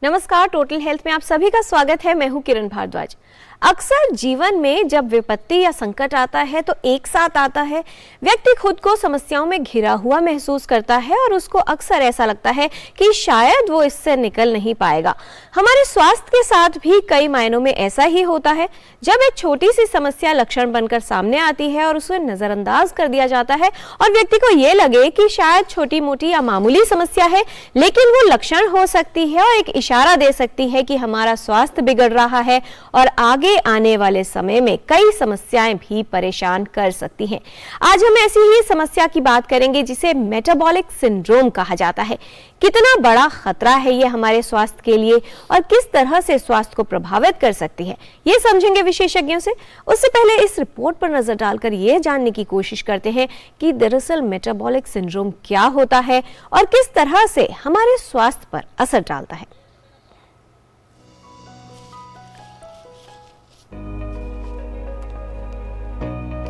नमस्कार, total health में आप सभी का स्वागत है। मैं हूं किरण भारद्वाज। अक्सर जीवन में जब विपत्ति या संकट आता है तो एक साथ आता है, व्यक्ति खुद को समस्याओं में घिरा हुआ महसूस करता है और उसको अक्सर ऐसा लगता है कि शायद वो इससे निकल नहीं पाएगा। हमारे स्वास्थ्य के साथ भी कई मायनों में ऐसा ही होता है। जब एक छोटी सी समस्या लक्षण बनकर सामने आती है और उसे नजरअंदाज कर दिया जाता है और व्यक्ति को ये लगे कि शायद छोटी मोटी या मामूली समस्या है, लेकिन वो लक्षण हो सकती है और एक इशारा दे सकती है कि हमारा स्वास्थ्य बिगड़ रहा है और आगे आने वाले समय में कई समस्याएं भी परेशान कर सकती हैं। आज हम ऐसी ही समस्या की बात करेंगे जिसे मेटाबॉलिक सिंड्रोम कहा जाता है। कितना बड़ा खतरा है ये हमारे स्वास्थ्य के लिए और किस तरह से स्वास्थ्य को प्रभावित कर सकती है, ये समझेंगे विशेषज्ञों से। उससे पहले इस रिपोर्ट पर नजर डालकर ये जानने की कोशिश करते हैं कि दरअसल मेटाबॉलिक सिंड्रोम क्या होता है और किस तरह से हमारे स्वास्थ्य पर असर डालता है।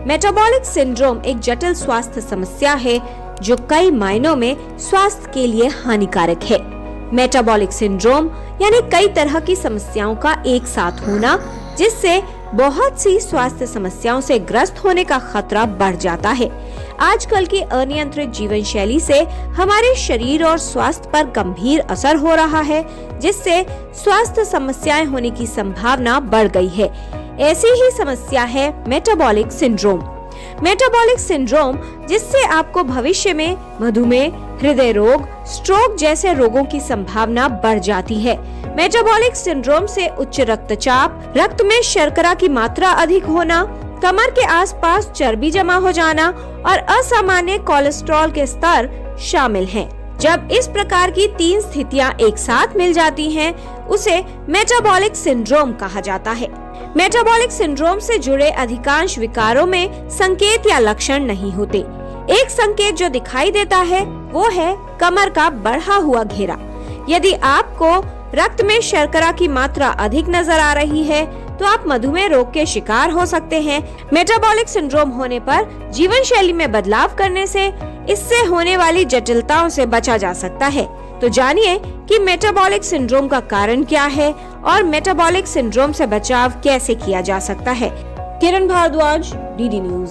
मेटाबॉलिक सिंड्रोम एक जटिल स्वास्थ्य समस्या है जो कई मायनों में स्वास्थ्य के लिए हानिकारक है। मेटाबॉलिक सिंड्रोम यानी कई तरह की समस्याओं का एक साथ होना, जिससे बहुत सी स्वास्थ्य समस्याओं से ग्रस्त होने का खतरा बढ़ जाता है। आजकल की अनियंत्रित जीवन शैली से हमारे शरीर और स्वास्थ्य पर गंभीर असर हो रहा है, जिससे स्वास्थ्य समस्याएं होने की संभावना बढ़ गई है। ऐसी ही समस्या है मेटाबॉलिक सिंड्रोम। मेटाबॉलिक सिंड्रोम जिससे आपको भविष्य में मधुमेह, हृदय रोग, स्ट्रोक जैसे रोगों की संभावना बढ़ जाती है। मेटाबॉलिक सिंड्रोम से उच्च रक्तचाप, रक्त में शर्करा की मात्रा अधिक होना, कमर के आसपास चर्बी जमा हो जाना और असामान्य कोलेस्ट्रॉल के स्तर शामिल हैं। जब इस प्रकार की तीन स्थितियां एक साथ मिल जाती हैं, उसे मेटाबॉलिक सिंड्रोम कहा जाता है। मेटाबॉलिक सिंड्रोम से जुड़े अधिकांश विकारों में संकेत या लक्षण नहीं होते। एक संकेत जो दिखाई देता है वो है कमर का बढ़ा हुआ घेरा। यदि आपको रक्त में शर्करा की मात्रा अधिक नजर आ रही है तो आप मधुमेह रोग के शिकार हो सकते हैं। मेटाबॉलिक सिंड्रोम होने पर जीवन शैली में बदलाव करने से इससे होने वाली जटिलताओं से बचा जा सकता है। तो जानिए कि मेटाबॉलिक सिंड्रोम का कारण क्या है और मेटाबॉलिक सिंड्रोम से बचाव कैसे किया जा सकता है। किरण भारद्वाज, डीडी न्यूज।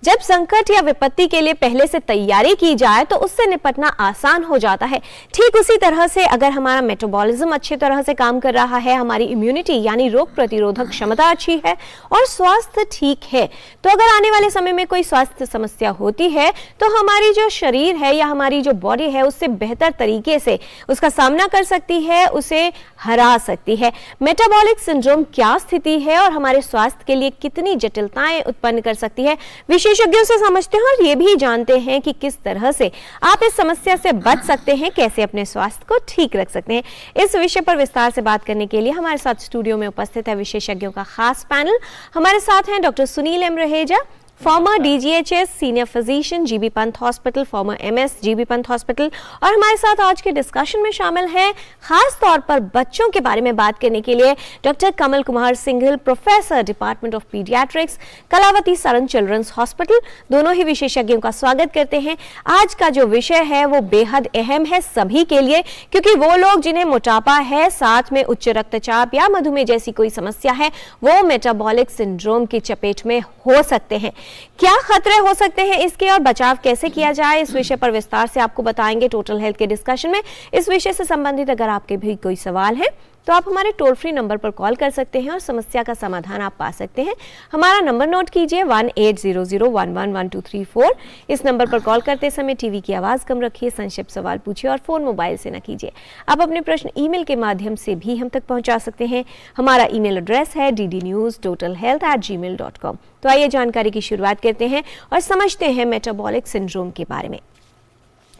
जब संकट या विपत्ति के लिए पहले से तैयारी की जाए तो उससे निपटना आसान हो जाता है। ठीक उसी तरह से अगर हमारा मेटाबॉलिज्म अच्छी तरह से काम कर रहा है, हमारी इम्यूनिटी यानी रोग प्रतिरोधक क्षमता अच्छी है और स्वास्थ्य ठीक है, तो अगर आने वाले समय में कोई स्वास्थ्य समस्या होती है तो हमारी जो शरीर है या हमारी जो बॉडी है उससे बेहतर तरीके से उसका सामना कर सकती है, उसे हरा सकती है। मेटाबॉलिक सिंड्रोम क्या स्थिति है और हमारे स्वास्थ्य के लिए कितनी जटिलताएं उत्पन्न कर सकती है, विशेषज्ञों से समझते हैं और ये भी जानते हैं कि किस तरह से आप इस समस्या से बच सकते हैं, कैसे अपने स्वास्थ्य को ठीक रख सकते हैं। इस विषय पर विस्तार से बात करने के लिए हमारे साथ स्टूडियो में उपस्थित है विशेषज्ञों का खास पैनल। हमारे साथ हैं doctor Sunil M Raheja, former DGHS senior physician GB Pant hospital, former MS GB Pant hospital, और हमारे साथ आज के डिस्कशन में शामिल हैं खास तौर पर बच्चों के बारे में बात करने के लिए doctor Kamal Kumar Singhal, professor department of paediatrics, Kalawati Saran children's hospital. दोनों ही विशेषज्ञों का स्वागत करते हैं। आज का जो विषय है वो बेहद अहम है सभी के लिए, क्योंकि वो लोग जिन्हें मोटापा है, साथ में उच्च रक्तचाप या मधुमेह जैसी कोई समस्या है, वो मेटाबॉलिक सिंड्रोम की चपेट में हो सकते हैं। क्या खतरे हो सकते हैं इसके और बचाव कैसे किया जाए, इस विषय पर विस्तार से आपको बताएंगे टोटल हेल्थ के डिस्कशन में। इस विषय से संबंधित अगर आपके भी कोई सवाल है तो आप हमारे टोल फ्री नंबर पर कॉल कर सकते हैं और समस्या का समाधान आप पा सकते हैं। हमारा नंबर नोट कीजिए 1800111234। इस नंबर पर कॉल करते समय टीवी की आवाज़ कम रखिए, संक्षिप्त सवाल पूछिए और फ़ोन मोबाइल से न कीजिए। आप अपने प्रश्न ईमेल के माध्यम से भी हम तक पहुंचा सकते हैं। हमारा ईमेल एड्रेस है ddnewstotalhealth@gmail.com। तो आइए जानकारी की शुरुआत करते हैं और समझते हैं मेटाबॉलिक सिंड्रोम के बारे में।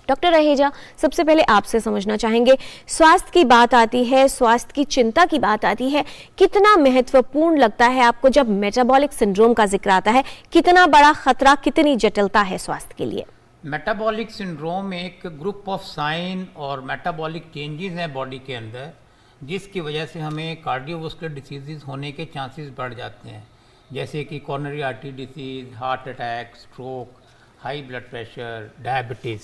डॉक्टर रहेजा, सबसे पहले आपसे समझना चाहेंगे, स्वास्थ्य की बात आती है, स्वास्थ्य की चिंता की बात आती है, कितना महत्वपूर्ण लगता है आपको जब मेटाबॉलिक सिंड्रोम का जिक्र आता है? कितना बड़ा खतरा, कितनी जटिलता है स्वास्थ्य के लिए? मेटाबॉलिक सिंड्रोम एक ग्रुप ऑफ साइन और मेटाबॉलिक चेंजेस हैं बॉडी के अंदर, जिसकी वजह से हमें कार्डियोवास्कुलर डिसीजेज होने के चांसेस बढ़ जाते हैं, जैसे कि coronary artery disease, heart attack, stroke, high blood pressure, diabetes.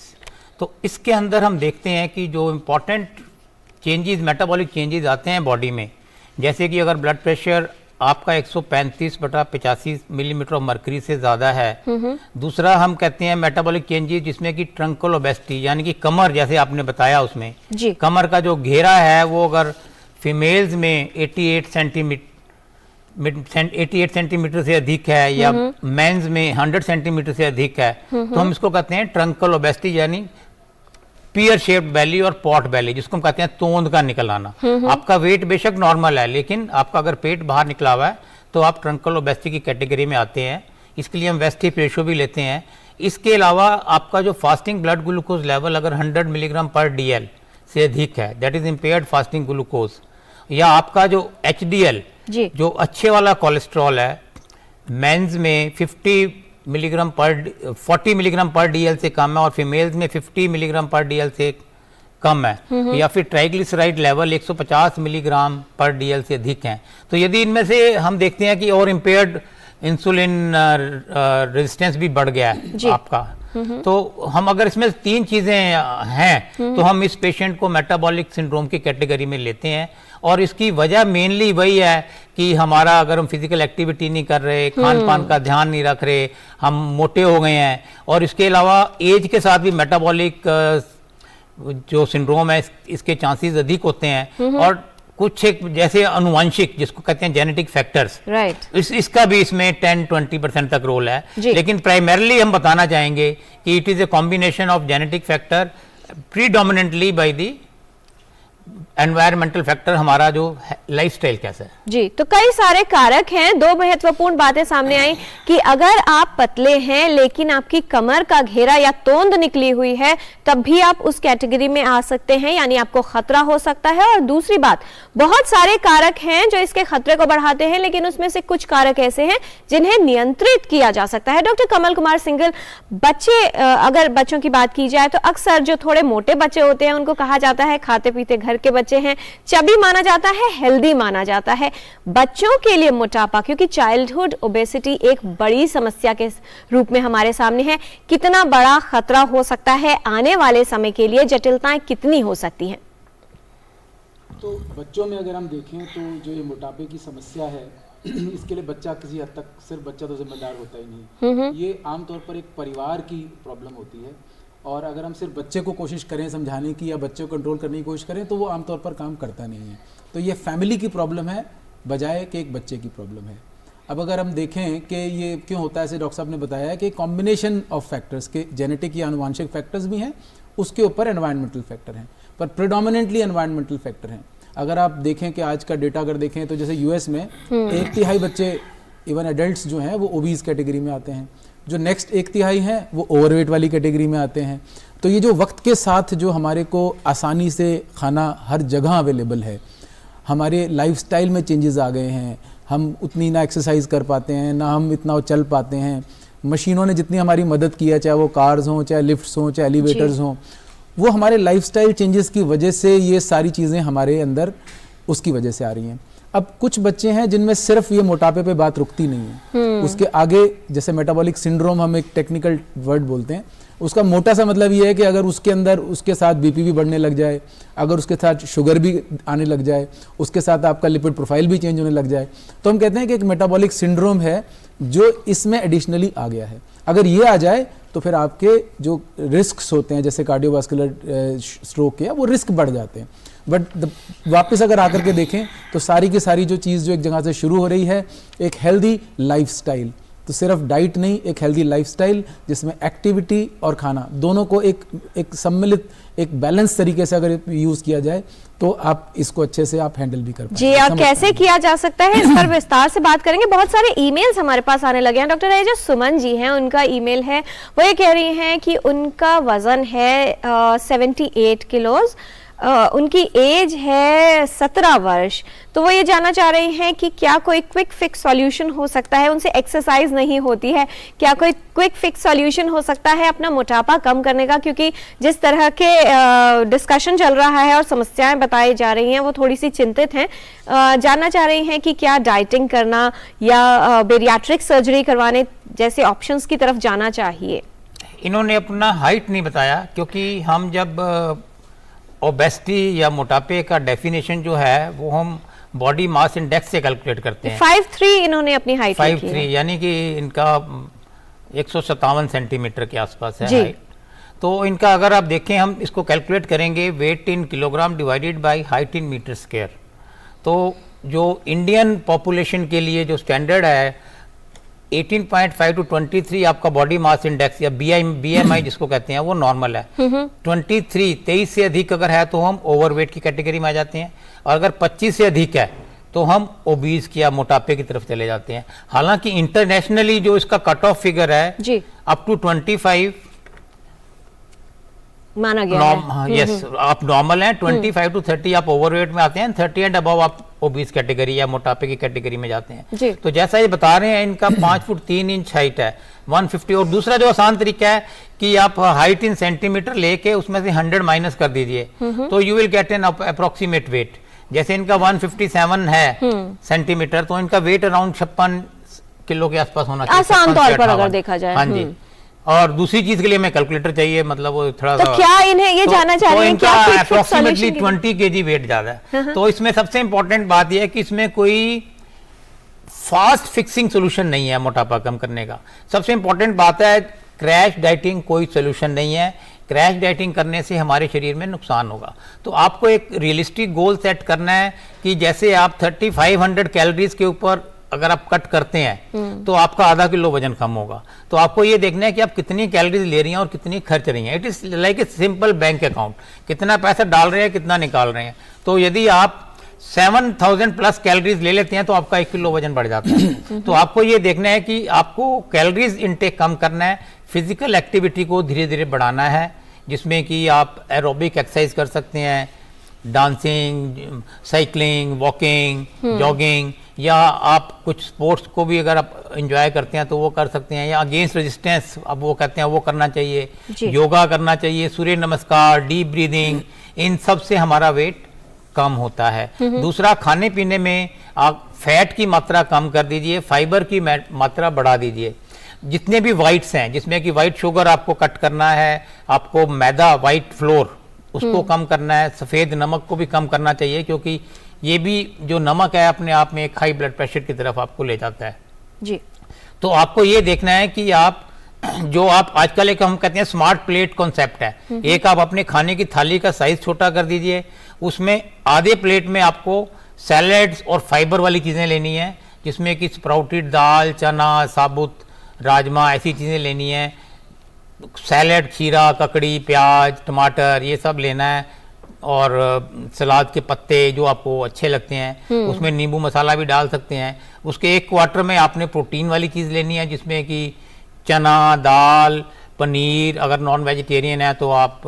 तो इसके अंदर हम देखते हैं कि जो इम्पोर्टेंट चेंजेस, मेटाबॉलिक चेंजेस आते हैं बॉडी में, जैसे कि अगर ब्लड प्रेशर आपका 135/85 मिलीमीटर ऑफ मर्करी से ज़्यादा है। दूसरा हम कहते हैं मेटाबॉलिक चेंजेस जिसमें कि ट्रंकल ओबेसिटी, यानी कि कमर, जैसे आपने बताया उसमें जी। कमर का जो घेरा है वो अगर फीमेल्स में 88 सेंटीमीटर से अधिक है या मेंस में 100 सेंटीमीटर से अधिक है, तो हम इसको कहते हैं ट्रंकल ओबेसिटी, यानी पियर शेप्ड बेली और पॉट बेली, जिसको हम कहते हैं तोंद का निकल आना। आपका वेट बेशक नॉर्मल है, लेकिन आपका अगर पेट बाहर निकला हुआ है तो आप ट्रंकल ओबेसिटी की कैटेगरी में आते हैं। इसके लिए हम वेस्टिफ रेशो भी लेते हैं। इसके अलावा आपका जो फास्टिंग ब्लड ग्लूकोज लेवल अगर 100 मिलीग्राम पर DL से अधिक है, that is impaired fasting glucose, या आपका जो HDL जो अच्छे वाला कोलेस्ट्रॉल है, मेंस में 40 मिलीग्राम पर DL से कम है और फीमेल्स में 50 मिलीग्राम पर DL से कम है, या फिर ट्राइग्लिसराइड लेवल 150 मिलीग्राम पर DL से अधिक हैं, तो यदि इनमें से हम देखते हैं कि और इम्पेयर्ड इंसुलिन रेजिस्टेंस भी बढ़ गया है आपका, तो हम अगर इसमें 3 चीजें हैं तो हम इस पेशेंट को मेटाबॉलिक सिंड्रोम की कैटेगरी में लेते हैं। और इसकी वजह मेनली वही है कि हमारा, अगर हम फिजिकल एक्टिविटी नहीं कर रहे, खान पान का ध्यान नहीं रख रहे, हम मोटे हो गए हैं, और इसके अलावा एज के साथ भी मेटाबॉलिक जो सिंड्रोम है इसके चांसेस अधिक होते हैं, और कुछ एक जैसे अनुवांशिक, जिसको कहते हैं जेनेटिक फैक्टर्स, राइट, इसका भी इसमें 10-20% तक रोल है। लेकिन प्राइमरली हम बताना चाहेंगे कि it is a combination of genetic factor predominantly by the environmental factor, हमारा जो लाइफस्टाइल कैसा है। जी, तो कई सारे कारक हैं। 2 महत्वपूर्ण बातें सामने आई कि अगर आप पतले हैं लेकिन आपकी कमर का घेरा या तोंद निकली हुई है, तब भी आप उस कैटेगरी में आ सकते हैं, यानी आपको खतरा हो सकता है। और दूसरी बात, बहुत सारे कारक हैं जो इसके खतरे को बढ़ाते हैं, लेकिन उसमें से कुछ कारक ऐसे हैं जिन्हें नियंत्रित किया जा सकता है। डॉक्टर कमल कुमार सिंघल, बच्चे, अगर बच्चों की बात की जाए तो अक्सर जो थोड़े मोटे बच्चे होते हैं उनको कहा जाता है खाते पीते घर के बच्चे हैं, चबी माना जाता है, हेल्दी माना जाता है। बच्चों के लिए मोटापा, क्योंकि चाइल्डहुड ओबेसिटी एक बड़ी समस्या के रूप में हमारे सामने है, कितना बड़ा खतरा हो सकता है आने वाले समय के लिए, जटिलताएं कितनी हो सकती हैं? तो बच्चों में अगर हम देखें तो जो ये मोटापे की समस्या है इसके लिए बच्चा किसी हद तक, सिर्फ बच्चा तो जिम्मेदार होता ही नहीं, ये आमतौर पर एक परिवार की प्रॉब्लम होती है। और अगर हम सिर्फ बच्चे को कोशिश करें समझाने की या बच्चे को कंट्रोल करने की कोशिश करें तो वो आमतौर पर काम करता नहीं है। तो ये फैमिली की प्रॉब्लम है बजाय कि एक बच्चे की प्रॉब्लम है। अब अगर हम देखें कि ये क्यों होता है, जैसे डॉक्टर साहब ने बताया कि कॉम्बिनेशन ऑफ फैक्टर्स के जेनेटिक या अनुवांशिक फैक्टर्स भी हैं, उसके ऊपर एनवायरमेंटल फैक्टर हैं, पर प्रेडोमिनेंटली एनवायरमेंटल फैक्टर हैं। अगर आप देखें कि आज का डेटा अगर देखें तो जैसे US में 1/3 बच्चे, इवन एडल्ट्स जो हैं वो ओबीज कैटेगरी में आते हैं, जो नेक्स्ट 1/3 हैं वो ओवरवेट वाली कैटेगरी में आते हैं। तो ये जो वक्त के साथ जो हमारे को आसानी से खाना हर जगह अवेलेबल है, हमारे लाइफस्टाइल में चेंजेस आ गए हैं, हम उतनी ना एक्सरसाइज कर पाते हैं, ना हम इतना चल पाते हैं, मशीनों ने जितनी हमारी मदद की है, चाहे वो कार्स हों, चाहे लिफ्ट्स हों, चाहे एलिवेटर्स हों, वो हमारे लाइफस्टाइल चेंजेस की वजह से ये सारी चीज़ें हमारे अंदर उसकी वजह से आ रही हैं। अब कुछ बच्चे हैं जिनमें सिर्फ ये मोटापे पे बात रुकती नहीं है, उसके आगे जैसे मेटाबॉलिक सिंड्रोम हम एक टेक्निकल वर्ड बोलते हैं, उसका मोटा सा मतलब ये है कि अगर उसके अंदर उसके साथ बीपी भी बढ़ने लग जाए, अगर उसके साथ शुगर भी आने लग जाए, उसके साथ आपका लिपिड प्रोफाइल भी चेंज होने लग जाए, तो हम कहते हैं कि एक मेटाबॉलिक सिंड्रोम है जो इसमें एडिशनली आ गया है। अगर ये आ जाए तो फिर आपके जो रिस्क्स होते हैं जैसे कार्डियोवास्कुलर स्ट्रोक के, वो रिस्क बढ़ जाते हैं। बट वापस अगर आकर के देखें तो सारी की सारी जो चीज़ जो एक जगह से शुरू हो रही है, एक हेल्दी लाइफस्टाइल, तो सिर्फ डाइट नहीं, एक हेल्दी लाइफस्टाइल जिसमें एक्टिविटी और खाना दोनों को एक सम्मिलित, एक बैलेंस तरीके से अगर यूज़ किया जाए तो आप इसको अच्छे से आप हैंडल भी कर पाएंगे। जी, और कैसे किया जा सकता है इस पर विस्तार से बात करेंगे। बहुत सारे ईमेल्स हमारे पास आने लगे हैं। डॉक्टर जो सुमन जी हैं, उनका ईमेल है, वो ये कह रही हैं कि उनका वजन है 78 किलोज, उनकी एज है 17 वर्ष, तो वो ये जानना चाह रही हैं कि क्या कोई क्विक फिक्स सॉल्यूशन हो सकता है, उनसे एक्सरसाइज नहीं होती है, क्या कोई क्विक फिक्स सॉल्यूशन हो सकता है अपना मोटापा कम करने का, क्योंकि जिस तरह के डिस्कशन चल रहा है और समस्याएं बताई जा रही हैं वो थोड़ी सी चिंतित हैं। जानना चाह रही हैं कि क्या डाइटिंग करना या बेरियाट्रिक सर्जरी करवाने जैसे ऑप्शंस की तरफ जाना चाहिए। इन्होंने अपना हाइट नहीं बताया, क्योंकि हम जब ओबेसिटी या मोटापे का डेफिनेशन जो है वो हम बॉडी मास इंडेक्स से कैलकुलेट करते हैं। 5'3" इन्होंने अपनी हाइट 5'3", यानी कि इनका 157 सेंटीमीटर के आसपास है जी। हाइट। तो इनका अगर आप देखें, हम इसको कैलकुलेट करेंगे weight in kilogram divided by height in metre square. तो जो इंडियन पॉपुलेशन के लिए जो स्टैंडर्ड है 18.5 to 23 आपका बॉडी मास इंडेक्स या BMI जिसको कहते हैं वो नॉर्मल है। 23 से अधिक अगर है तो हम ओवरवेट की कैटेगरी में आ जाते हैं, और अगर 25 से अधिक है तो हम ओबीज या मोटापे की तरफ चले जाते हैं। हालांकि इंटरनेशनली जो इसका कट ऑफ फिगर है जी अप टू 25 माना गया है। यस, आप नॉर्मल हैं। 25 to 30 आप ओवरवेट में आते हैं, 30 एंड अबव आप ओबीज कैटेगरी या मोटापे की कैटेगरी में जाते हैं जी। तो जैसा ये बता रहे हैं, इनका 5 फुट 3 इंच हाइट है, 150। और दूसरा जो आसान तरीका है कि आप हाइट इन सेंटीमीटर लेके उसमें से 100 माइनस कर दीजिए तो you will get an approximate weight. जैसे इनका 157 है सेंटीमीटर, तो इनका वेट अराउंड 56 किलो के आसपास होना चाहिए, आसान 56 तौर से पर अगर 58। देखा जाए। हाँ जी। और दूसरी चीज के लिए हमें कैलकुलेटर चाहिए, मतलब वो थोड़ा तो क्या इन्हें ये जानना चाह रहे हैं कि आप quick fix अप्रोक्सीमेटली solution के- 20 kg वेट ज्यादा है। तो इसमें सबसे इंपॉर्टेंट बात यह है कि इसमें कोई फास्ट फिक्सिंग सोल्यूशन नहीं है मोटापा कम करने का। सबसे इंपॉर्टेंट बात है क्रैश डाइटिंग कोई सोल्यूशन नहीं है। क्रैश डाइटिंग करने से हमारे शरीर में नुकसान होगा। तो आपको एक रियलिस्टिक गोल सेट करना है कि जैसे आप 3500 कैलोरीज के ऊपर अगर आप कट करते हैं तो आपका आधा किलो वजन कम होगा। तो आपको ये देखना है कि आप कितनी कैलोरीज ले रही हैं और कितनी खर्च रही हैं। It is like a simple bank account, कितना पैसा डाल रहे हैं कितना निकाल रहे हैं। तो यदि आप 7000 प्लस कैलोरीज ले लेते हैं तो आपका 1 किलो वजन बढ़ जाता है। तो आपको ये देखना है कि आपको कैलोरीज इनटेक कम करना है, फिजिकल एक्टिविटी को धीरे धीरे बढ़ाना है, जिसमें कि आप एरोबिक एक्सरसाइज कर सकते हैं, डांसिंग, साइकिलिंग, वॉकिंग, जॉगिंग, या आप कुछ स्पोर्ट्स को भी अगर आप एंजॉय करते हैं तो वो कर सकते हैं, या अगेंस्ट रेजिस्टेंस अब वो कहते हैं वो करना चाहिए, योगा करना चाहिए, सूर्य नमस्कार, डीप ब्रीदिंग, इन सब से हमारा वेट कम होता है। दूसरा, खाने पीने में आप फैट की मात्रा कम कर दीजिए, फाइबर की मात्रा बढ़ा दीजिए। जितने भी वाइट्स हैं, जिसमें कि वाइट शुगर आपको कट करना है, आपको मैदा, वाइट फ्लोर उसको कम करना है, सफ़ेद नमक को भी कम करना चाहिए, क्योंकि ये भी जो नमक है अपने आप में एक हाई ब्लड प्रेशर की तरफ आपको ले जाता है जी। तो आपको ये देखना है कि आप जो आप आजकल एक हम कहते हैं स्मार्ट प्लेट कॉन्सेप्ट है, एक आप अपने खाने की थाली का साइज छोटा कर दीजिए, उसमें आधे प्लेट में आपको सैलेड्स और फाइबर वाली चीज़ें लेनी है, जिसमें कि स्प्राउटेड दाल, चना, साबुत राजमा, ऐसी चीज़ें लेनी है। सैलेड, खीरा, ककड़ी, प्याज, टमाटर, ये सब लेना है, और सलाद के पत्ते जो आपको अच्छे लगते हैं, उसमें नींबू मसाला भी डाल सकते हैं। उसके 1 क्वार्टर में आपने प्रोटीन वाली चीज़ लेनी है, जिसमें कि चना, दाल, पनीर, अगर नॉन वेजिटेरियन है तो आप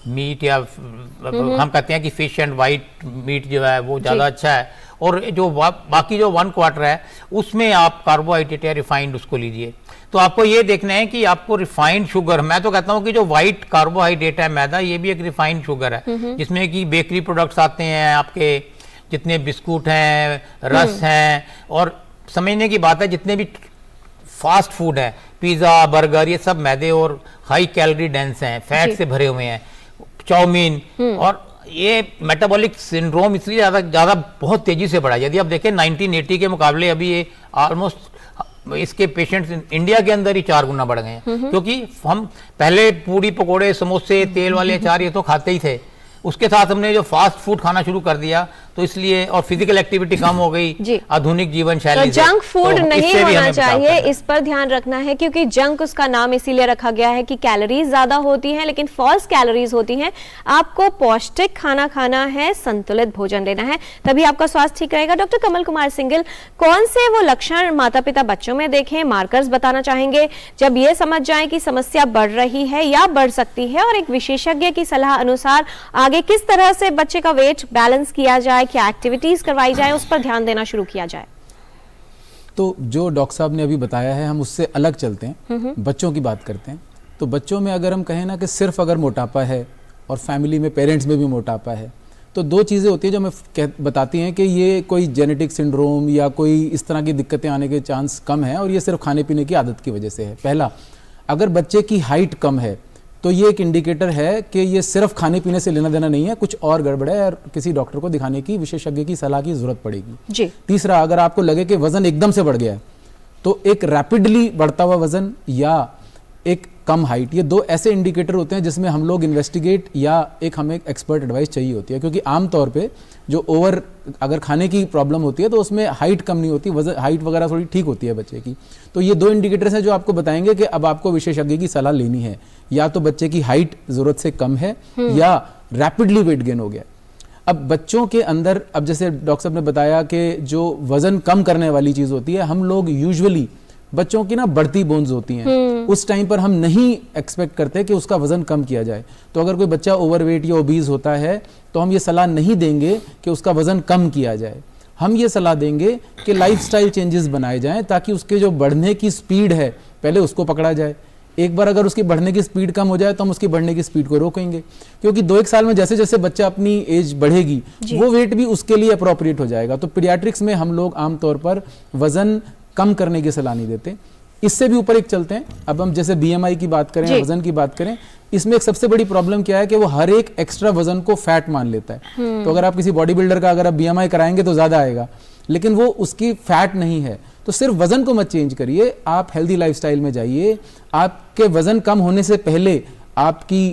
मीट या हम कहते हैं कि फिश एंड वाइट मीट जो है वो ज़्यादा अच्छा है। और जो बाकी जो 1 क्वार्टर है उसमें आप कार्बोहाइड्रेट या रिफाइंड उसको लीजिए। तो आपको ये देखना है कि आपको रिफाइंड शुगर, मैं तो कहता हूँ कि जो व्हाइट कार्बोहाइड्रेट है मैदा, ये भी एक रिफाइंड शुगर है, जिसमें कि बेकरी प्रोडक्ट्स आते हैं, आपके जितने बिस्कुट हैं, रस हैं, और समझने की बात है जितने भी फास्ट फूड है, पिज़्ज़ा, बर्गर, ये सब मैदे और हाई कैलोरी डेंस हैं, फैट से भरे हुए हैं, चाउमीन। और ये मेटाबॉलिक सिंड्रोम इसलिए ज़्यादा बहुत तेजी से बढ़ा है। यदि आप देखें 1980 के मुकाबले अभी ये ऑलमोस्ट इसके पेशेंट्स इंडिया के अंदर ही 4 गुना बढ़ गए हैं, क्योंकि हम पहले पूड़ी पकोड़े, समोसे, तेल वाले अचार ये तो खाते ही थे, उसके साथ हमने जो फास्ट फूड खाना शुरू कर दिया, तो इसलिए और फिजिकल एक्टिविटी कम हो गई आधुनिक जीवन शैली तो जंक फूड नहीं होना चाहिए, इस इस पर ध्यान रखना है, क्योंकि जंक उसका नाम इसीलिए रखा गया है कि कैलोरीज ज्यादा होती हैं, लेकिन फॉल्स कैलोरीज होती हैं। आपको पौष्टिक खाना खाना है, संतुलित भोजन लेना है, तभी आपका स्वास्थ्य ठीक रहेगा। डॉक्टर कमल कुमार सिंघल, कौन से वो लक्षण माता पिता बच्चों में देखें, मार्कर्स बताना चाहेंगे जब ये समझ जाएं कि समस्या बढ़ रही है या बढ़ सकती है, और एक विशेषज्ञ की सलाह अनुसार आगे किस तरह से बच्चे का वेट बैलेंस किया जाए, क्या एक्टिविटीज करवाई जाए, उस पर ध्यान देना शुरू किया जाए? तो जो डॉक्टर साहब ने अभी बताया है हम उससे अलग चलते हैं, बच्चों की बात करते हैं। तो बच्चों में अगर हम कहें ना कि सिर्फ अगर मोटापा है और फैमिली में पेरेंट्स में भी मोटापा है, तो 2 चीज़ें होती हैं जो हमें बताती हैं कि ये कोई जेनेटिक सिंड्रोम या कोई इस तरह की दिक्कतें आने के चांस कम है, और ये सिर्फ खाने पीने की आदत की वजह से है। पहला, अगर बच्चे की हाइट कम है तो ये एक इंडिकेटर है कि ये सिर्फ खाने पीने से लेना देना नहीं है, कुछ और गड़बड़ है और किसी डॉक्टर को दिखाने की, विशेषज्ञ की सलाह की जरूरत पड़ेगी। जी। तीसरा, अगर आपको लगे कि वजन एकदम से बढ़ गया है तो एक रैपिडली बढ़ता हुआ वजन या एक कम हाइट, ये दो ऐसे इंडिकेटर होते हैं जिसमें हम लोग इन्वेस्टिगेट या हमें एक्सपर्ट एडवाइस चाहिए होती है, क्योंकि आमतौर पे जो ओवर अगर खाने की प्रॉब्लम होती है तो उसमें हाइट कम नहीं होती, वजन हाइट वगैरह थोड़ी ठीक होती है बच्चे की। तो ये दो इंडिकेटर्स हैं जो आपको बताएंगे कि अब आपको विशेषज्ञ की सलाह लेनी है, या तो बच्चे की हाइट जरूरत से कम है या रैपिडली वेट गेन हो गया। अब बच्चों के अंदर, अब जैसे डॉक्टर साहब ने बताया कि जो वजन कम करने वाली चीज होती है, हम लोग यूजुअली बच्चों की ना बढ़ती बोन्स होती हैं, उस टाइम पर हम नहीं एक्सपेक्ट करते कि उसका वजन कम किया जाए। तो अगर कोई बच्चा ओवरवेट या ओबीज होता है तो हम ये सलाह नहीं देंगे कि उसका वजन कम किया जाए, हम ये सलाह देंगे कि लाइफस्टाइल चेंजेस बनाए जाएं ताकि उसके जो बढ़ने की स्पीड है पहले उसको पकड़ा जाए। एक बार अगर उसकी बढ़ने की स्पीड कम हो जाए तो हम उसकी बढ़ने की स्पीड को रोकेंगे, क्योंकि 2-1 साल में जैसे जैसे बच्चा अपनी एज बढ़ेगी वो वेट भी उसके लिए अप्रोप्रिएट हो जाएगा। तो पीडियाट्रिक्स में हम लोग आमतौर पर वजन कम करने की सलाह नहीं देते। इससे भी ऊपर एक चलते हैं, अब हम जैसे बीएमआई की बात करें, वजन की बात करें, इसमें एक सबसे बड़ी प्रॉब्लम क्या है कि वो हर एक एक्स्ट्रा वजन को फैट मान लेता है। तो अगर आप किसी बॉडी बिल्डर का अगर आप बीएमआई कराएंगे तो ज्यादा आएगा, लेकिन वो उसकी फैट नहीं है। तो सिर्फ वजन को मत चेंज करिए, आप हेल्दी लाइफस्टाइल में जाइए। आपके वजन कम होने से पहले आपकी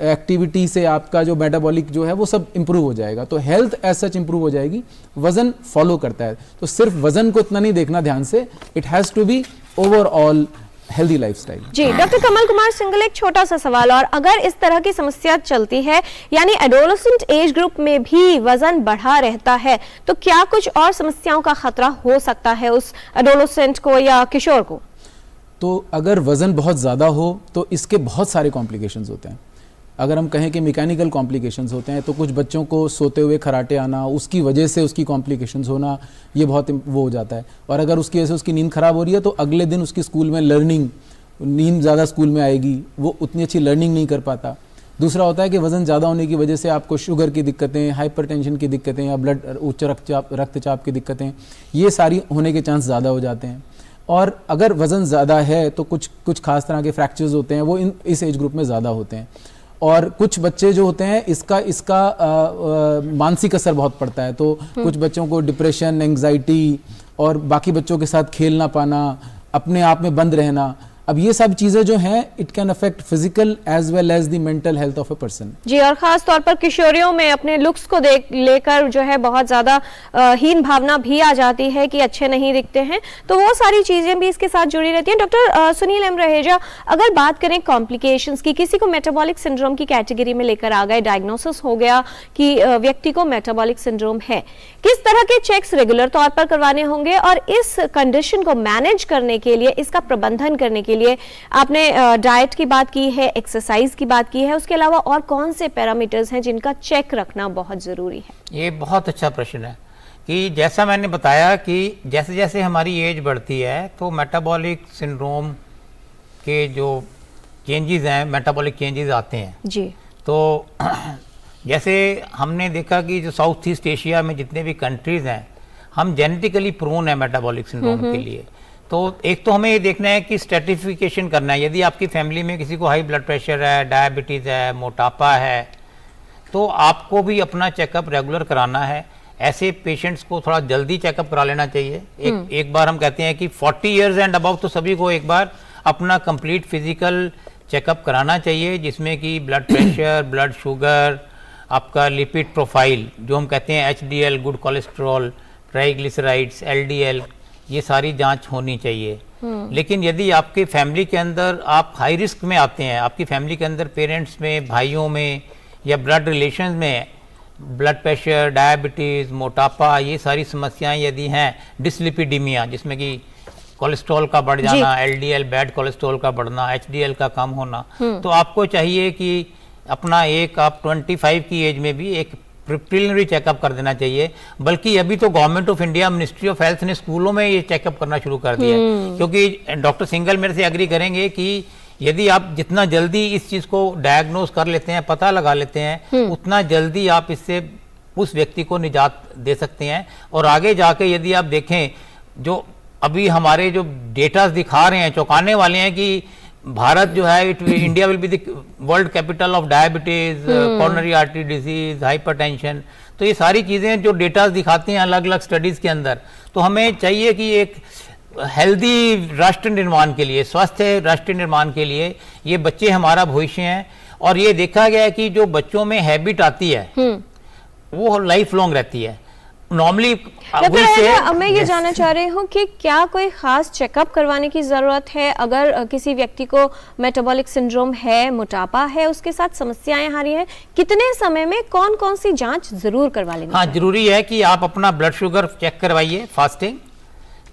एक्टिविटी से आपका जो मेटाबॉलिक जो है वो सब इंप्रूव हो जाएगा, तो हेल्थ एज सच इंप्रूव हो जाएगी, वजन फॉलो करता है। तो सिर्फ वजन को इतना नहीं देखना ध्यान से, it has to be overall healthy lifestyle. जी डॉक्टर कमल कुमार सिंघल, एक छोटा सा सवाल, और अगर इस तरह की समस्या चलती है, यानी एडोलेसेंट एज ग्रुप में भी वजन बढ़ा रहता है, तो क्या कुछ और समस्याओं का खतरा हो सकता है उस एडोलेसेंट को या किशोर को? तो अगर वजन बहुत ज़्यादा हो तो इसके बहुत सारे कॉम्प्लिकेशंस होते हैं। अगर हम कहें कि मैकेनिकल कॉम्प्लिकेशंस होते हैं तो कुछ बच्चों को सोते हुए खराटे आना, उसकी वजह से उसकी कॉम्प्लिकेशंस होना, ये बहुत वो हो जाता है। और अगर उसकी वजह से उसकी नींद खराब हो रही है तो अगले दिन उसकी स्कूल में लर्निंग, नींद ज़्यादा स्कूल में आएगी, वो उतनी अच्छी लर्निंग नहीं कर पाता। दूसरा होता है कि वज़न ज़्यादा होने की वजह से आपको शुगर की दिक्कतें, हाइपरटेंशन की दिक्कतें या ब्लड उच्च रक्तचाप की दिक्कतें, ये सारी होने के चांस ज़्यादा हो जाते हैं। और अगर वज़न ज़्यादा है तो कुछ खास तरह के फ्रैक्चर्स होते हैं, वो इस एज ग्रुप में ज़्यादा होते हैं। और कुछ बच्चे जो होते हैं इसका मानसिक असर बहुत पड़ता है, तो कुछ बच्चों को डिप्रेशन, एंग्जाइटी और बाकी बच्चों के साथ खेल ना पाना, अपने आप में बंद रहना, अब ये सब चीजें जो हैं it can affect physical as well as the mental health of a person. जी, और खास तौर पर किशोरियों में अपने लुक्स को लेकर जो है बहुत ज्यादा हीन भावना भी आ जाती है कि अच्छे नहीं दिखते हैं, तो वो सारी चीजें भी इसके साथ जुड़ी रहती हैं। डॉक्टर सुनील एम रहेजा, अगर बात करें कॉम्प्लिकेशंस की, किसी को मेटाबॉलिक सिंड्रोम की कैटेगरी में लेकर आ गए, डायग्नोसिस हो गया कि व्यक्ति को मेटाबॉलिक सिंड्रोम है, किस तरह के चेक्स रेगुलर तौर पर करवाने होंगे और इस कंडीशन को मैनेज करने के लिए, इसका प्रबंधन करने के लिए आपने डाइट की बात की है, एक्सरसाइज की बात की है, उसके अलावा और कौन से पैरामीटर्स हैं जिनका चेक रखना बहुत जरूरी है? ये बहुत अच्छा प्रश्न है कि जैसा मैंने बताया कि जैसे जैसे हमारी एज बढ़ती है तो मेटाबॉलिक सिंड्रोम के जो चेंजेस हैं, मेटाबॉलिक चेंजेस आते हैं जी। तो जैसे हमने देखा कि जो साउथ ईस्ट एशिया में जितने भी कंट्रीज हैं, हम जेनेटिकली प्रोन है मेटाबॉलिक सिंड्रोम के लिए। तो एक तो हमें ये देखना है कि स्ट्रेटिफिकेशन करना है, यदि आपकी फैमिली में किसी को हाई ब्लड प्रेशर है, डायबिटीज़ है, मोटापा है, तो आपको भी अपना चेकअप रेगुलर कराना है। ऐसे पेशेंट्स को थोड़ा जल्दी चेकअप करा लेना चाहिए। एक बार हम कहते हैं कि 40 इयर्स एंड अबव तो सभी को एक बार अपना कंप्लीट फिजिकल चेकअप कराना चाहिए, जिसमें कि ब्लड प्रेशर, ब्लड शुगर, आपका लिपिड प्रोफाइल जो हम कहते हैं HDL, good cholesterol, triglycerides, LDL, ये सारी जांच होनी चाहिए। लेकिन यदि आपके फैमिली के अंदर आप हाई रिस्क में आते हैं, आपकी फैमिली के अंदर पेरेंट्स में, भाइयों में या ब्लड रिलेशन में ब्लड प्रेशर, डायबिटीज़, मोटापा, ये सारी समस्याएं यदि हैं, डिसलिपिडीमिया जिसमें कि कोलेस्ट्रॉल का बढ़ जाना, LDL बैड कोलेस्ट्रॉल का बढ़ना, HDL का कम होना, तो आपको चाहिए कि अपना आप 25 की एज में भी एक प्रिलिमिनरी चेकअप कर देना चाहिए। बल्कि अभी तो government of India, ministry of health ने स्कूलों में ये चेकअप करना शुरू कर दिया है, क्योंकि डॉक्टर सिंघल मेरे से एग्री करेंगे कि यदि आप जितना जल्दी इस चीज को डायग्नोज कर लेते हैं, पता लगा लेते हैं, उतना जल्दी आप इससे उस व्यक्ति को निजात दे सकते हैं। और आगे जाके यदि आप देखें, जो अभी हमारे जो डेटा दिखा रहे हैं, चौंकाने वाले हैं कि भारत जो है India will be the world capital of diabetes, coronary artery disease, hypertension. तो ये सारी चीजें जो डेटा दिखाती हैं अलग अलग स्टडीज के अंदर, तो हमें चाहिए कि एक हेल्दी राष्ट्र निर्माण के लिए, स्वस्थ राष्ट्र निर्माण के लिए, ये बच्चे हमारा भविष्य हैं। और ये देखा गया है कि जो बच्चों में हैबिट आती है वो लाइफ लॉन्ग रहती है। नॉर्मली मैं ये जानना चाह रही हूँ कि क्या कोई खास चेकअप करवाने की जरूरत है अगर किसी व्यक्ति को मेटाबॉलिक सिंड्रोम है, मोटापा है, उसके साथ समस्याएं आ रही हैं, कितने समय में कौन कौन सी जांच जरूर करवा लेनी? हाँ, जरूरी है कि आप अपना ब्लड शुगर चेक करवाइए फास्टिंग,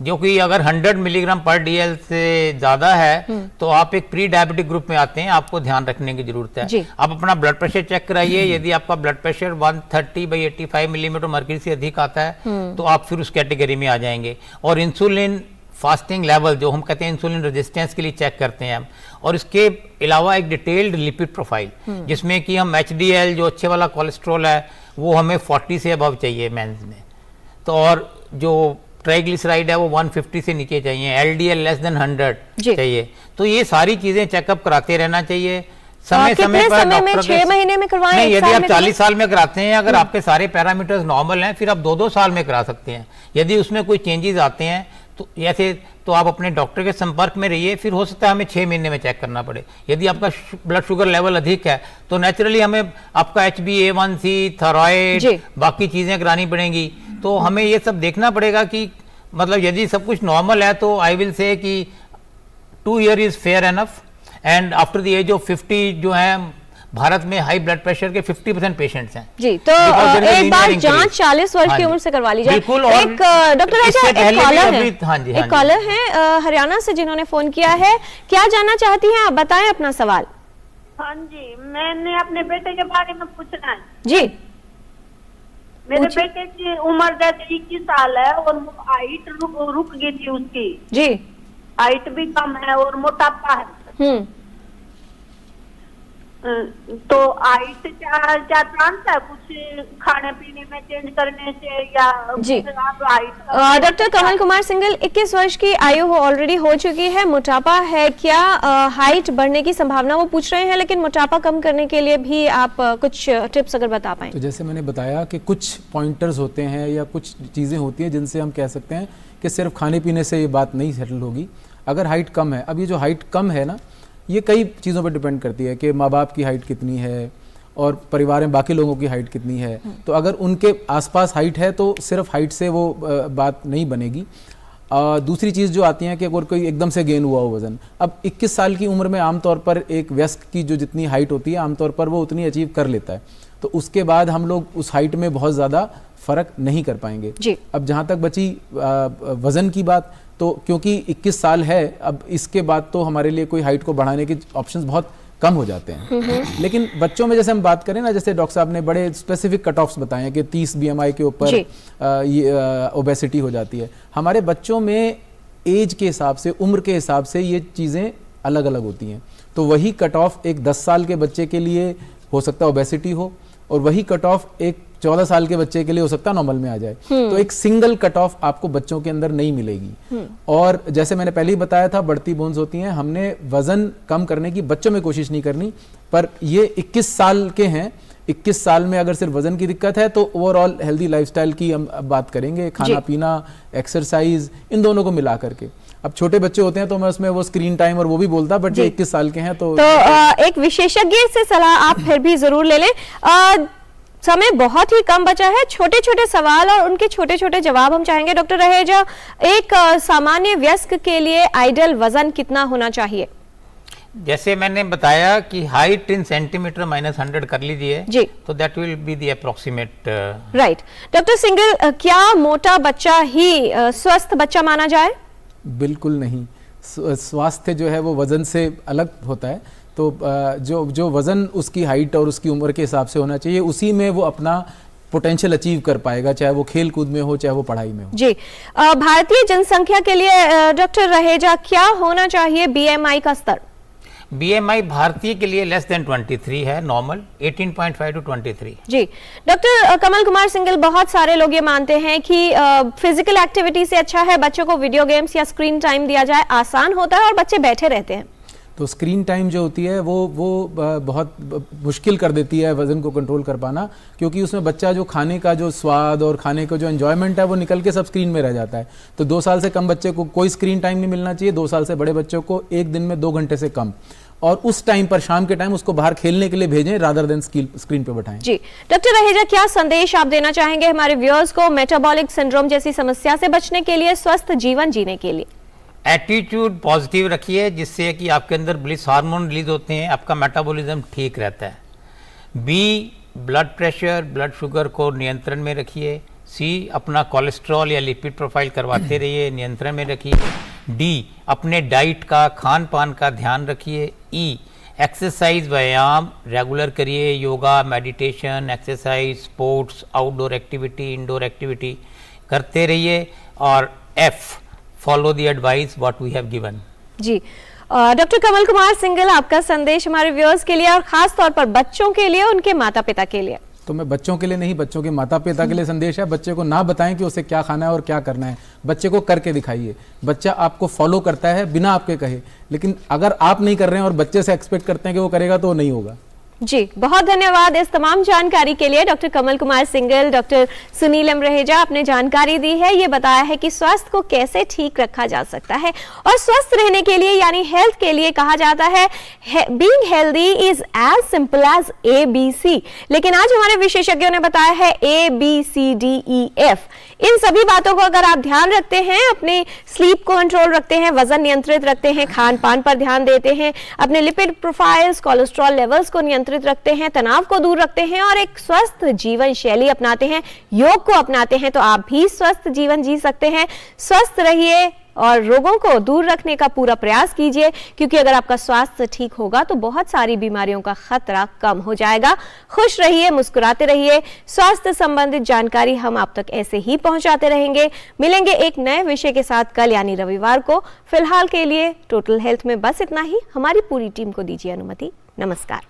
जो कि अगर 100 मिलीग्राम पर DL से ज्यादा है तो आप एक प्री डायबिटिक ग्रुप में आते हैं, आपको ध्यान रखने की जरूरत है। आप अपना ब्लड प्रेशर चेक कराइए, यदि आपका ब्लड प्रेशर 130/85 मिलीमीटर मर्क्यूरी से अधिक आता है तो आप फिर उस कैटेगरी में आ जाएंगे। और इंसुलिन फास्टिंग लेवल, जो हम कहते हैं इंसुलिन रेजिस्टेंस के लिए चेक करते हैं हम, और इसके अलावा एक डिटेल्ड लिपिड प्रोफाइल जिसमें कि हम HDL जो अच्छे वाला कोलेस्ट्रॉल है वो हमें 40 से अबव चाहिए मेंस में, तो और जो ट्राइग्लिसराइड है वो 150 से नीचे चाहिए, LDL लेस देन 100 चाहिए। तो ये सारी चीजें चेकअप कराते रहना चाहिए समय समय पर। डॉक्टर 6 महीने में करवाएं? नहीं, यदि आप 40 साल में कराते हैं, अगर आपके सारे पैरामीटर्स नॉर्मल हैं, फिर आप 2-2 साल में करा सकते हैं। यदि उसमें कोई चेंजेस आते हैं तो ऐसे तो आप अपने डॉक्टर के संपर्क में रहिए, फिर हो सकता है हमें 6 महीने में चेक करना पड़े। यदि आपका ब्लड शुगर लेवल अधिक है तो नेचुरली हमें आपका HbA1c, थायराइड, बाकी चीजें करानी पड़ेंगी। तो हमें ये सब देखना पड़ेगा कि मतलब यदि सब कुछ नॉर्मल है तो आई विल से कि 2 year is fair enough. And after the age of 50 जो है भारत में हाई ब्लड प्रेशर के 50% पेशेंट्स हैं जी। तो एक बार जांच 40 वर्ष की उम्र से करवा ली जाए। बिल्कुल। एक डॉक्टर एक कॉलर है हरियाणा से जिन्होंने फोन किया है, क्या जानना चाहती हैं आप, बताएं अपना सवाल। हाँ जी, मैंने अपने बेटे के बारे में पूछना है जी। मेरे बेटे की उम्र जैसे 21 साल है और हाइट रुक गई थी उसकी जी, हाइट भी कम है और मोटापा है। तो हाइट क्या चांस है कुछ खाने पीने में चेंज करने से या जी? Height doctor Kamal Kumar single 21 वर्ष की आयु ऑलरेडी हो चुकी है, मोटापा है, क्या हाइट बढ़ने की संभावना वो पूछ रहे हैं, लेकिन मोटापा कम करने के लिए भी आप कुछ टिप्स अगर बता पाएं। तो जैसे मैंने बताया कि कुछ पॉइंटर्स होते हैं या कुछ चीज़ें होती हैं जिनसे हम कह सकते हैं कि सिर्फ खाने पीने से ये बात नहीं सेटल होगी। अगर हाइट कम है, अब ये जो हाइट कम है ना, ये कई चीज़ों पर डिपेंड करती है कि माँ बाप की हाइट कितनी है और परिवार में बाकी लोगों की हाइट कितनी है। तो अगर उनके आसपास हाइट है तो सिर्फ हाइट से वो बात नहीं बनेगी। दूसरी चीज़ जो आती है कि अगर कोई एकदम से गेन हुआ हो वज़न, अब 21 साल की उम्र में आमतौर पर एक वयस्क की जो जितनी हाइट होती है आमतौर पर वो उतनी अचीव कर लेता है, तो उसके बाद हम लोग उस हाइट में बहुत ज़्यादा फ़र्क नहीं कर पाएंगे जी। अब जहाँ तक बची वज़न की बात, तो क्योंकि 21 साल है, अब इसके बाद तो हमारे लिए कोई हाइट को बढ़ाने के ऑप्शंस बहुत कम हो जाते हैं। लेकिन बच्चों में जैसे हम बात करें ना, जैसे डॉक्टर साहब ने बड़े स्पेसिफिक कट ऑफ्स बताए हैं कि 30 BMI के ऊपर ये ओबेसिटी हो जाती है। हमारे बच्चों में एज के हिसाब से, उम्र के हिसाब से ये चीज़ें अलग अलग होती हैं। तो वही कट ऑफ एक 10 साल के बच्चे के लिए हो सकता है ओबेसिटी हो, और वही कट ऑफ एक 14 साल के बच्चे के लिए हो सकता है नॉर्मल में आ जाए। तो एक सिंगल कट ऑफ आपको बच्चों के अंदर नहीं मिलेगी। और जैसे मैंने पहले ही बताया था, बढ़ती बोन्स होती हैं, हमने वजन कम करने की बच्चों में कोशिश नहीं करनी। पर ये 21 साल के हैं, 21 साल में अगर सिर्फ वजन की दिक्कत है तो ओवरऑल हेल्दी लाइफस्टाइल की हम बात करेंगे, खाना पीना, एक्सरसाइज, इन दोनों को मिला करके। अब छोटे बच्चे होते हैं तो मैं उसमें वो स्क्रीन टाइम और वो भी बोलता, बट जो 21 साल के हैं तो एक विशेषज्ञ से सलाह आप फिर भी जरूर ले लें। समय बहुत ही कम बचा है, छोटे छोटे सवाल और उनके छोटे छोटे जवाब हम चाहेंगे। डॉक्टर रहेजा, एक सामान्य वयस्क के लिए आइडियल वजन कितना होना चाहिए? जैसे मैंने बताया कि हाइट इन सेंटीमीटर -100 कर लीजिए जी, तो that will be the approximate right. Doctor single, क्या मोटा बच्चा ही स्वस्थ बच्चा माना जाए? बिल्कुल नहीं। स्वास्थ्य जो है वो वजन से अलग होता है। तो जो वजन उसकी हाइट और उसकी उम्र के हिसाब से होना चाहिए, उसी में वो अपना पोटेंशियल अचीव कर पाएगा, चाहे वो खेल कूद में हो, चाहे वो पढ़ाई में हो जी। भारतीय जनसंख्या के लिए डॉक्टर रहेजा क्या होना चाहिए BMI का स्तर? BMI भारतीय के लिए लेस देन 23 है, normal 18.5 to 23 ji. Doctor Kamal Kumar Singhal, बहुत सारे लोग ये मानते हैं कि फिजिकल एक्टिविटी से अच्छा है बच्चों को वीडियो गेम्स या स्क्रीन टाइम दिया जाए, आसान होता है और बच्चे बैठे रहते हैं। तो स्क्रीन टाइम जो होती है वो बहुत मुश्किल कर देती है वज़न को कंट्रोल कर पाना, क्योंकि उसमें बच्चा जो खाने का जो स्वाद और खाने का जो एंजॉयमेंट है वो निकल के सब स्क्रीन में रह जाता है। तो 2 साल से कम बच्चे को कोई स्क्रीन टाइम नहीं मिलना चाहिए, 2 साल से बड़े बच्चों को एक दिन में 2 घंटे से कम, और उस टाइम पर शाम के टाइम उसको बाहर खेलने के लिए भेजें रादर देन स्क्रीन पे बैठाएं। जी डॉक्टर रहेजा, क्या संदेश आप देना चाहेंगे हमारे व्यूअर्स को मेटाबॉलिक सिंड्रोम जैसी समस्या से बचने के लिए, स्वस्थ जीवन जीने के लिए? एटीट्यूड पॉजिटिव रखिए, जिससे कि आपके अंदर ब्लिस हार्मोन रिलीज होते हैं, आपका मेटाबॉलिज्म ठीक रहता है। B, blood pressure, blood sugar को नियंत्रण में रखिए। सी, अपना कोलेस्ट्रॉल या लिपिड प्रोफाइल करवाते रहिए, नियंत्रण में रखिए। डी, अपने डाइट का, खान पान का ध्यान रखिए। ई, एक्सरसाइज, व्यायाम रेगुलर करिए, yoga, meditation, exercise, sports, outdoor activity, indoor activity करते रहिए। और एफ, follow the advice what we have given. जी डॉक्टर कमल कुमार सिंघल, आपका संदेश हमारे व्यूअर्स के लिए और खास तौर पर बच्चों के लिए, उनके माता पिता के लिए? तो मैं बच्चों के लिए नहीं, बच्चों के माता पिता के लिए संदेश है, बच्चे को ना बताएं कि उसे क्या खाना है और क्या करना है, बच्चे को करके दिखाइए। बच्चा आपको फॉलो करता है बिना आपके कहे, लेकिन अगर आप नहीं कर रहे हैं और बच्चे से एक्सपेक्ट करते हैं कि वो करेगा तो वो नहीं होगा। जी बहुत धन्यवाद इस तमाम जानकारी के लिए doctor Kamal Kumar Singhal. Doctor Sunil M Raheja आपने जानकारी दी है, ये बताया है कि स्वास्थ्य को कैसे ठीक रखा जा सकता है, और स्वस्थ रहने के लिए यानी हेल्थ के लिए कहा जाता है being healthy is as simple as ABC, लेकिन आज हमारे विशेषज्ञों ने बताया है ABCDEF। इन सभी बातों को अगर आप ध्यान रखते हैं, अपने स्लीप को कंट्रोल रखते हैं, वजन नियंत्रित रखते हैं, खान पान पर ध्यान देते हैं, अपने लिपिड प्रोफाइल्स, कोलेस्ट्रॉल लेवल्स को नियंत्रित रखते हैं, तनाव को दूर रखते हैं और एक स्वस्थ जीवन शैली अपनाते हैं, योग को अपनाते हैं, तो आप भी स्वस्थ जीवन जी सकते हैं। स्वस्थ रहिए और रोगों को दूर रखने का पूरा प्रयास कीजिए, क्योंकि अगर आपका स्वास्थ्य ठीक होगा तो बहुत सारी बीमारियों का खतरा कम हो जाएगा। खुश रहिए, मुस्कुराते रहिए। स्वास्थ्य संबंधित जानकारी हम आप तक ऐसे ही पहुंचाते रहेंगे। मिलेंगे एक नए विषय के साथ कल यानी रविवार को। फिलहाल के लिए टोटल हेल्थ में बस इतना ही। हमारी पूरी टीम को दीजिए अनुमति। नमस्कार।